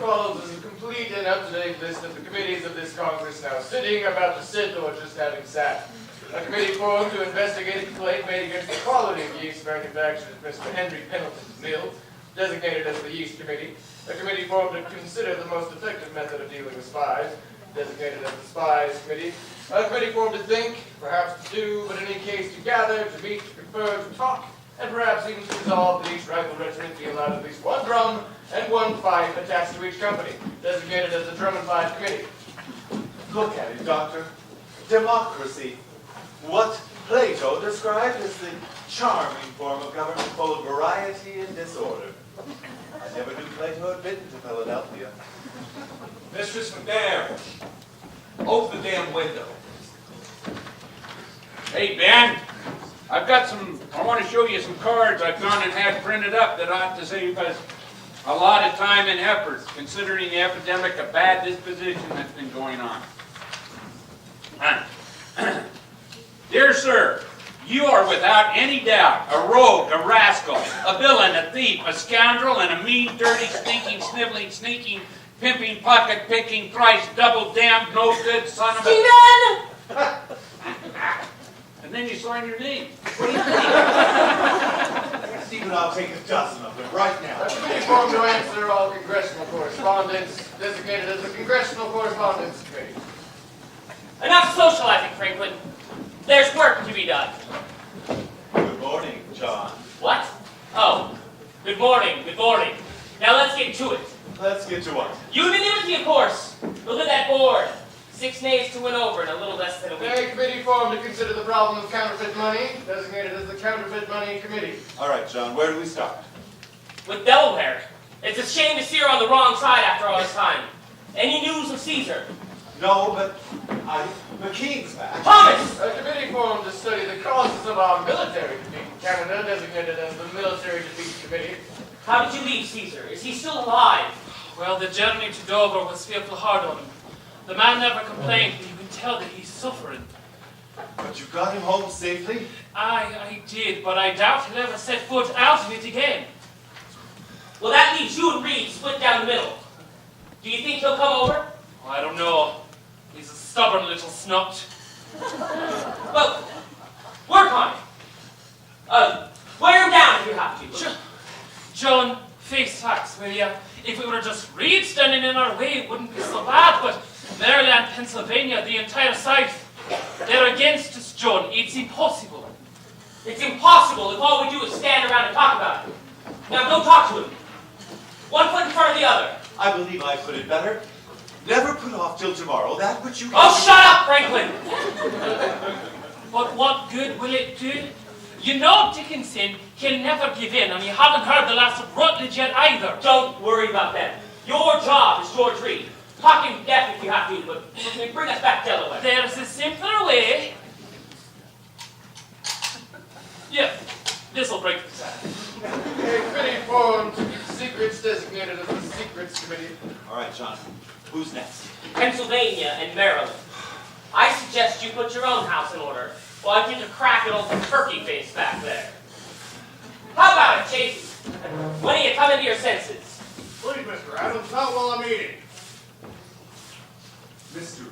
follows is a complete and up-to-date list of the committees of this Congress now sitting, about to sit, or just having sat. A committee formed to investigate a complaint made against the quality of yeast manufactured at Mr. Henry Pendleton's mill, designated as the Yeast Committee. A committee formed to consider the most effective method of dealing with spies, designated as the Spies Committee. A committee formed to think, perhaps to do, but in any case to gather, to meet, to confer, to talk, and perhaps even to resolve that each rifle regiment be allowed at least one drum and one fife attached to each company, designated as the Drum and Fife Committee. Look at it, Doctor. Democracy. What Plato described as the charming form of government full of variety and disorder. I never knew Plato had been to Philadelphia. Mistress McNair, open the damn window. Hey, Ben, I want to show you some cards I've gone and had printed up that ought to save us a lot of time and effort, considering the epidemic of bad disposition that's been going on. Dear sir, you are without any doubt a rogue, a rascal, a villain, a thief, a scoundrel, and a mean, dirty, stinking, sniveling, sneaking, pimping, pocket-picking, thrice double-damned, no-good son of a... Stephen! And then you sign your name. What do you think? Stephen, I'll take a dozen of them right now. A committee formed to answer all congressional correspondence, designated as the Congressional Correspondence Committee. Enough socializing, Franklin. There's work to be done. Good morning, John. What? Oh, good morning, good morning. Now let's get to it. Let's get to what? Unanimity, of course. Look at that board. 6 nays to win over in a little less than a week. A committee formed to consider the problem of counterfeit money, designated as the Counterfeit Money Committee. All right, John, where do we start? With Delaware. It's a shame to see her on the wrong side after all this time. Any news of Caesar? No, but the king's back. Thomas! A committee formed to study the causes of our military defeat in Canada, designated as the Military Defeat Committee. How did you leave Caesar? Is he still alive? Well, the journey to Dover was fearful hard on him. The man never complained, but you can tell that he's suffering. But you got him home safely? I did, but I doubt he'll ever set foot out of it again. Well, that leaves you and Reed split down the middle. Do you think he'll come over? Oh, I don't know. He's a stubborn little snot. Well, work on it. Wear him down if you have to. John, face facts, will ya? If it were just Reed standing in our way, it wouldn't be so bad, but Maryland, Pennsylvania, the entire South, they're against us, John. It's impossible. It's impossible if all we do is stand around and talk about it. Now go talk to him. One foot in front of the other. I believe I put it better. Never put off till tomorrow that which you... Oh, shut up, Franklin! But what good will it do? You know Dickinson can never give in, and you haven't heard the last of Rutledge yet either. Don't worry about that. Your job is George Reed. Talk him deaf if you have to, but bring us back Delaware. There's a simpler way. Yeah, this'll break the tie. A committee formed to keep secrets, designated as the Secrets Committee. All right, John. Who's next? Pennsylvania and Maryland. I suggest you put your own house in order while I take a crack at old turkey face back there. How about it, Chase? When do you come into your senses? Please, Mr. Adams, not while I'm eating. Mr.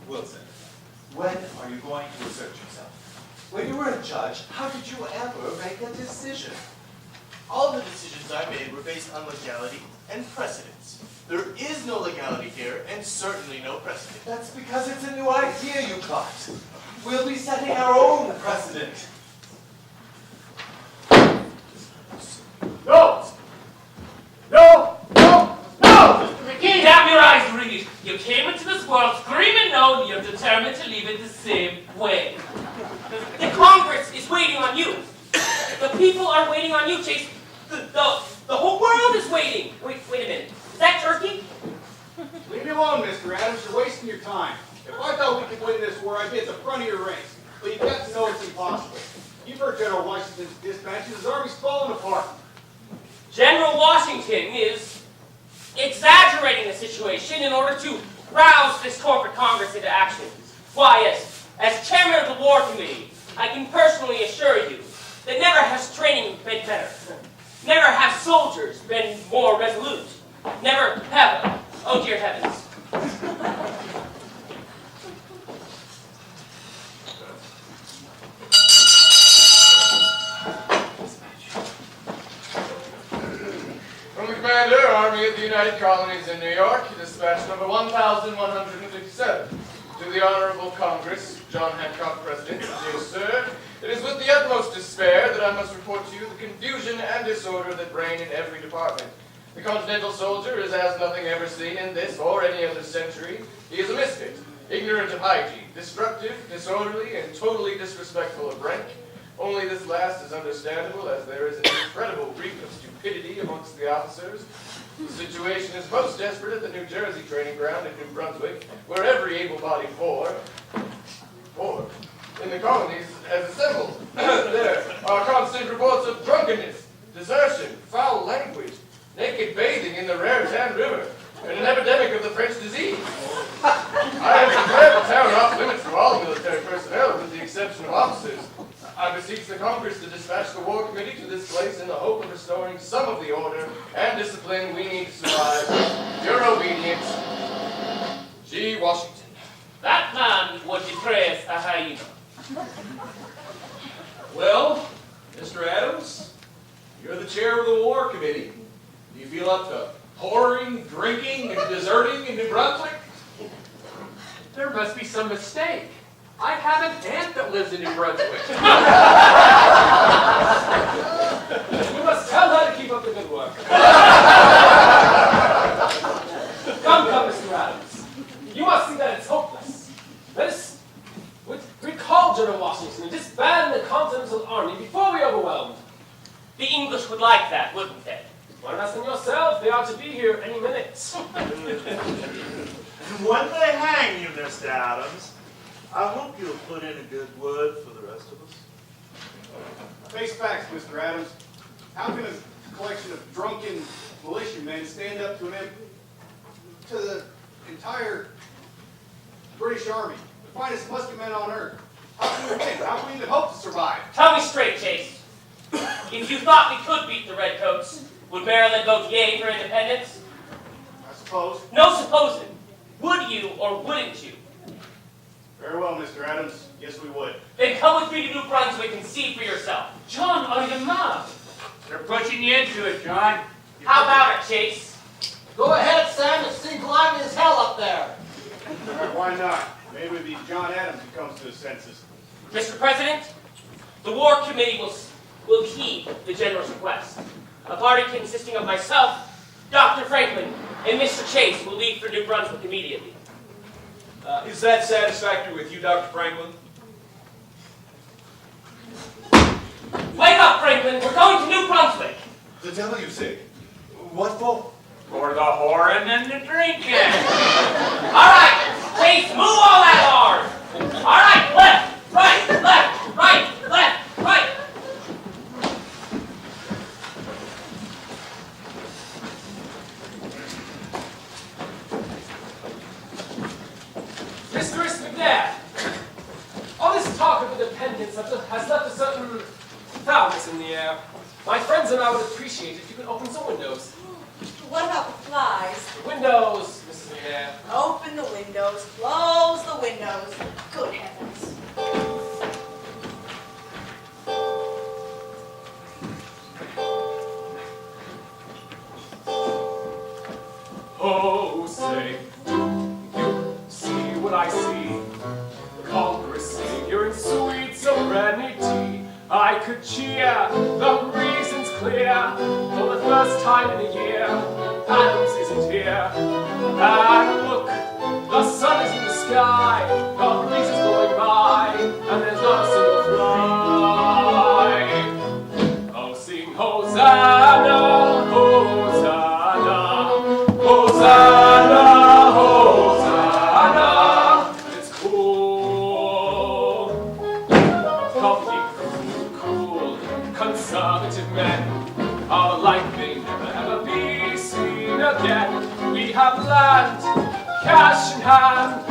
Wilson, when are you going to assert yourself? When you were a judge, how did you ever make a decision? All the decisions I made were based on legality and precedence. There is no legality here, and certainly no precedent. That's because it's a new idea you caught. We'll be setting our own precedent. No! No! No! No! Mr. McKee! Damn your eyes, Reed! You came into this world screaming no, and you're determined to leave it the same way. The Congress is waiting on you. The people are waiting on you, Chase. The whole world is waiting. Wait a minute. Is that turkey? Leave me alone, Mr. Adams. You're wasting your time. If I thought we could win this war, I'd be at the front of your ranks. But you've got to know it's impossible. You've heard General Washington's dispatches. His army's falling apart. General Washington is exaggerating the situation in order to rouse this corporate Congress into action. Why, as chairman of the War Committee, I can personally assure you that never has training been better. Never have soldiers been more resolute. Never have. Oh dear heavens. From the Commander, Army of the United Colonies in New York, dispatch number 1157. To the Honorable Congress, John Hancock, President. Dear Sir, it is with the utmost despair that I must report to you the confusion and disorder that reign in every department. The Continental soldier is as nothing ever seen in this or any other century. He is a misfit, ignorant of hygiene, destructive, disorderly, and totally disrespectful of rank. Only this last is understandable, as there is an incredible reek of stupidity amongst the officers. The situation is most desperate at the New Jersey training ground in New Brunswick, where every able-bodied four in the colonies has assembled. There are constant reports of drunkenness, desertion, foul language, naked bathing in the Raritan River, and an epidemic of the French disease. I have declared the town off limits to all military personnel, with the exception of officers. I beseech the Congress to dispatch the War Committee to this place in the hope of restoring some of the order and discipline we need to survive. Your obedience, G. Washington. That man would praise a hyena. Well, Mr. Adams, you're the chair of the War Committee. Do you feel up to whoring, drinking, and deserting in New Brunswick? There must be some mistake. I have an aunt that lives in New Brunswick. You must tell her to keep up the good work. Come, Mr. Adams. You must see that it's hopeless. Let us recall General Washington and disband the Continental Army before we are overwhelmed. The English would like that, wouldn't they? Why not send yourself? They ought to be here any minute. When they hang you, Mr. Adams, I hope you'll put in a good word for the rest of us. Face facts, Mr. Adams. How can a collection of drunken militiamen stand up to the entire British Army, the finest musketmen on earth? How can we think? How can we even hope to survive? Tell me straight, Chase. If you thought we could beat the Redcoats, would Maryland vote yea for independence? I suppose. No supposing. Would you or wouldn't you? Very well, Mr. Adams. Yes, we would. Then come with me to New Brunswick and see for yourself. John, are you mad? They're pushing you into it, John. How about it, Chase? Go ahead, Sam. It seems lively as hell up there. All right, why not? Maybe it'll be John Adams who comes to his senses. Mr. President, the War Committee will heed the General's request. A party consisting of myself, Dr. Franklin, and Mr. Chase will leave for New Brunswick immediately. Is that satisfactory with you, Dr. Franklin? Wake up, Franklin! We're going to New Brunswick! The devil, you say? What for? For the whoring and the drinking. All right, Chase, move all that hard! All right, left, right, left, right, left, right! Mr. McNair, all this talk of independence has left a certain foulness in the air. My friends and I would appreciate it if you could open some windows. What about the flies? The windows, Mrs. McNair. Open the windows, close the windows. Good heavens. Oh, say, you see what I see? The Congress figure in sweet serenity. I could cheer, the reason's clear. For the first time in a year, Adams isn't here. And look, the sun is in the sky, the breeze is blowing by, and there's not a single fly. Oh, sing Hosanna, Hosanna, Hosanna, Hosanna. It's cool. Come, ye cool, conservative men are like they never ever be seen again. We have land, cash in hand,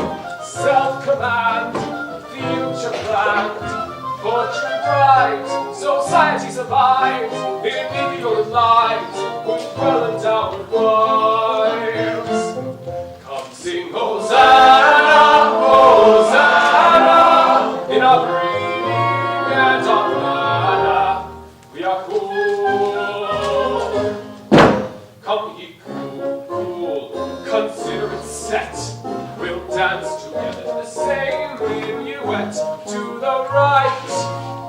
self-command, future planned, fortune bright, society survives, in medieval lives. with well endowed wives. Come sing Hosanna, Hosanna, in our breeding and our manna, we are cool. Come ye cool, consider it set. We'll dance together the same minuet. To the right,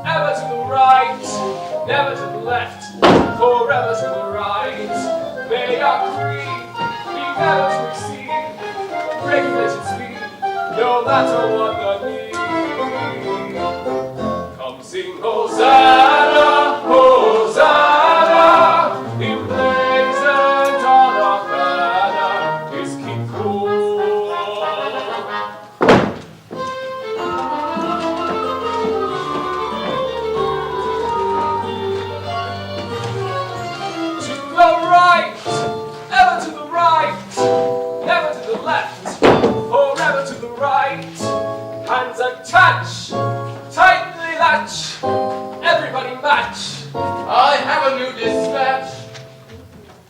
ever to the right, never to the left, forever to the right. May our creed be never to exceed regulated speed, no matter what the need. Come sing Hosanna, Hosanna, emblazoned on our banner is keep cool. To the right, ever to the right, never to the left, forever to the right. Hands attach, tightly latch, everybody match. I have a new dispatch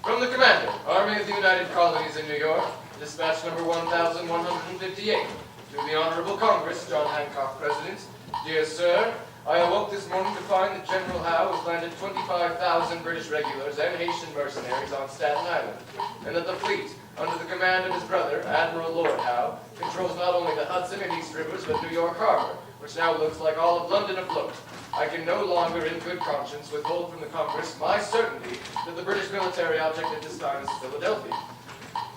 from the Commander, Army of the United Colonies in New York. Dispatch number 1158. To the Honorable Congress, John Hancock, President. Dear Sir, I awoke this morning to find that General Howe has landed 25,000 British regulars and Haitian mercenaries on Staten Island, and that the fleet, under the command of his brother, Admiral Lord Howe, controls not only the Hudson and East Rivers, but New York Harbor, which now looks like all of London afloat. I can no longer, in good conscience, withhold from the Congress my certainty that the British military object at this time is Philadelphia.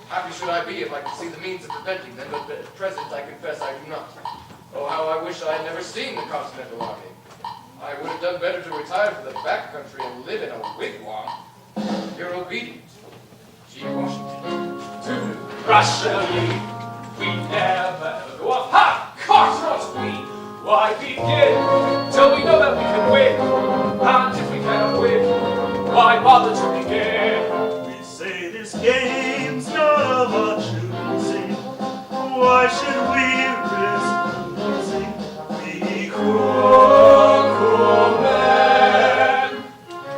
Happy should I be if I could see the means of preventing them, but at present I confess I do not. Oh, how I wish I had never seen the Continental Army. I would have done better to retire to the back country and live in a wigwam. Your obedient, G. Washington. To Russia we never go off. Ha! Course not we! Why begin till we know that we can win? And if we cannot win, why bother to begin? We say this game's not of much losing. Why should we risk losing? Be cruel, cruel men.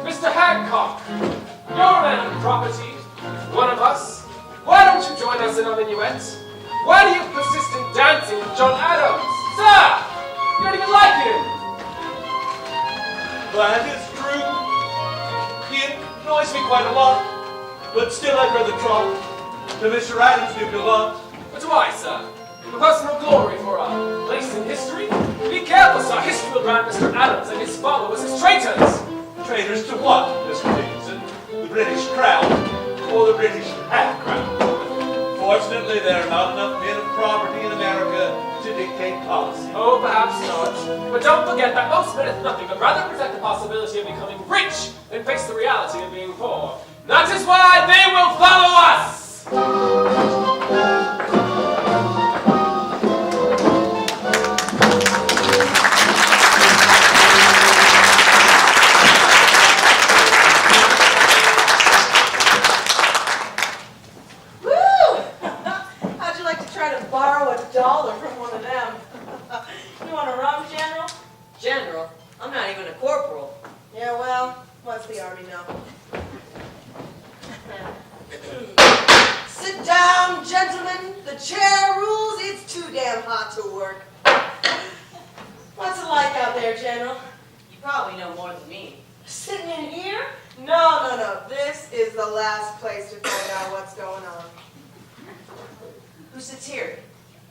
Mr. Hancock, you're a man of property, one of us. Why don't you join us in our minuet? Why do you persist in dancing with John Adams? Sir, you don't even like him. That is true. He annoys me quite a lot, but still I'd rather trot to Mr. Adams do Gallant. But why, sir? For personal glory, for a place in history? Be careful, sir. History will brand Mr. Adams and his followers as traitors. Traitors to what, Mr. Dickinson? The British crown or the British half-crown? Fortunately, there are not enough men of property in America to dictate policy. Oh, perhaps not. But don't forget that most men is nothing but rather present the possibility of becoming rich than face the reality of being poor. That is why they will follow us! $1 from one of them. You want a rum, General? General? I'm not even a corporal. Yeah, well, what's the Army know? Sit down, gentlemen. The chair rules. It's too damn hot to work. What's it like out there, General? You probably know more than me. Sitting in here? No. This is the last place to find out what's going on. Who sits here?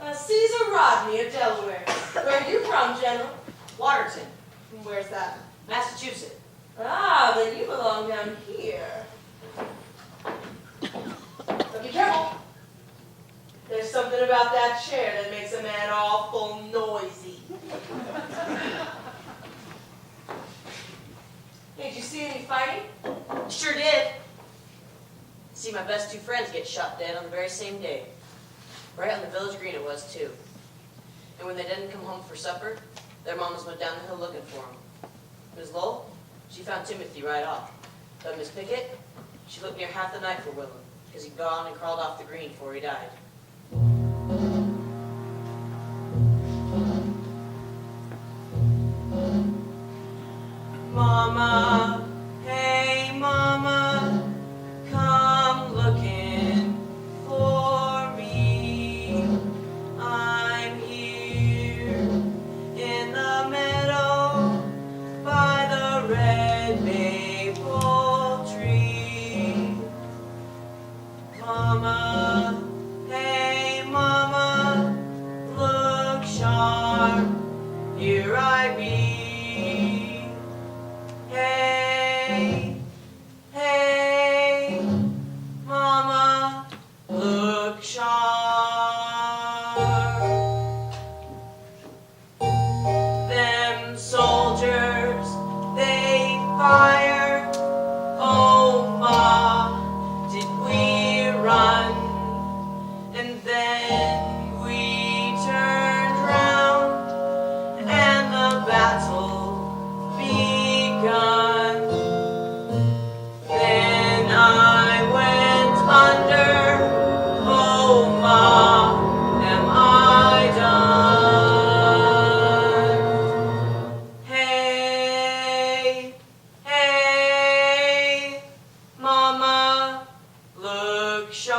Caesar Rodney of Delaware. Where are you from, General? Waterton. Where's that? Massachusetts. Ah, then you belong down here. So be careful. There's something about that chair that makes a man awful noisy. Hey, did you see any fighting? Sure did. See my best two friends get shot dead on the very same day. Right on the village green it was, too. And when they didn't come home for supper, their mamas went down the hill looking for them. Miss Lowell, she found Timothy right off. But Miss Pickett, she looked near half the night for Willem, because he'd gone and crawled off the green before he died. Mama, hey mama, look sharp. Them soldiers, they fire. Oh, ma, did we run? And then we turned round, and the battle begun. Then I went under. Oh, ma, am I done? Hey, hey, mama, look sharp.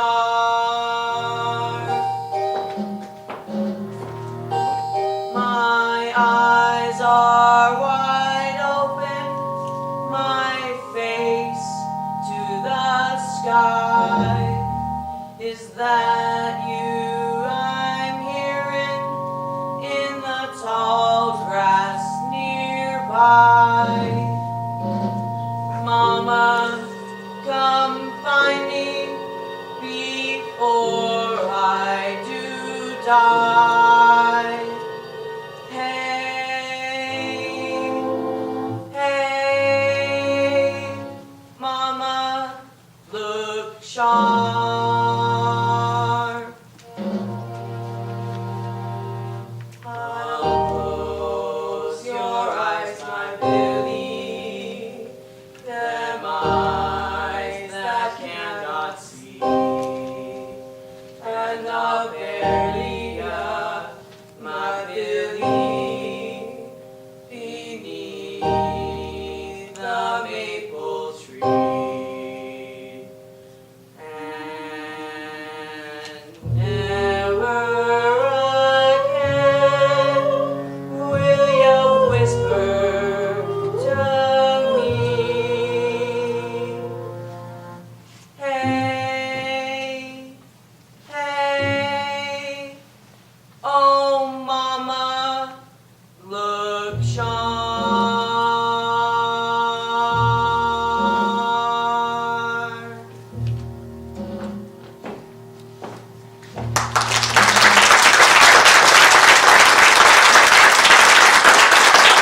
My eyes are wide open, my face to the sky. Is that you I'm hearing in the tall grass nearby? Mama, come find me before I do die. Hey, hey, mama, look sharp. Close your eyes, my Billy, them eyes that cannot see, and the